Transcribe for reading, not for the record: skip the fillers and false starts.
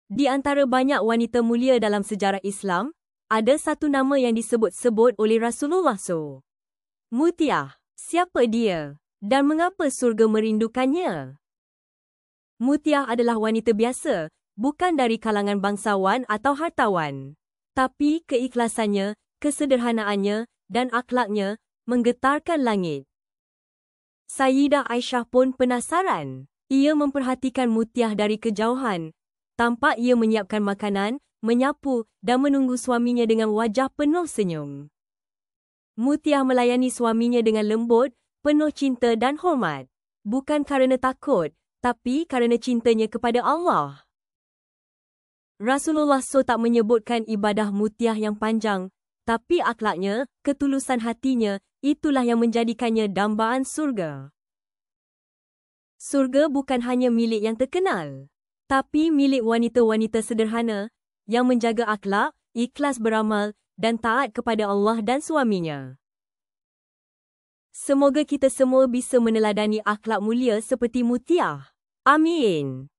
Di antara banyak wanita mulia dalam sejarah Islam, ada satu nama yang disebut-sebut oleh Rasulullah SAW. Mutiah. Siapa dia? Dan mengapa surga merindukannya? Mutiah adalah wanita biasa, bukan dari kalangan bangsawan atau hartawan. Tapi keikhlasannya, kesederhanaannya, dan akhlaknya menggetarkan langit. Sayyidah Aisyah pun penasaran. Ia memperhatikan Mutiah dari kejauhan. Tampak ia menyiapkan makanan, menyapu dan menunggu suaminya dengan wajah penuh senyum. Mutiah melayani suaminya dengan lembut, penuh cinta dan hormat. Bukan kerana takut, tapi kerana cintanya kepada Allah. Rasulullah SAW tak menyebutkan ibadah Mutiah yang panjang, tapi akhlaknya, ketulusan hatinya, itulah yang menjadikannya dambaan surga. Surga bukan hanya milik yang terkenal, tapi milik wanita-wanita sederhana yang menjaga akhlak, ikhlas beramal dan taat kepada Allah dan suaminya. Semoga kita semua bisa meneladani akhlak mulia seperti Mutiah. Amin.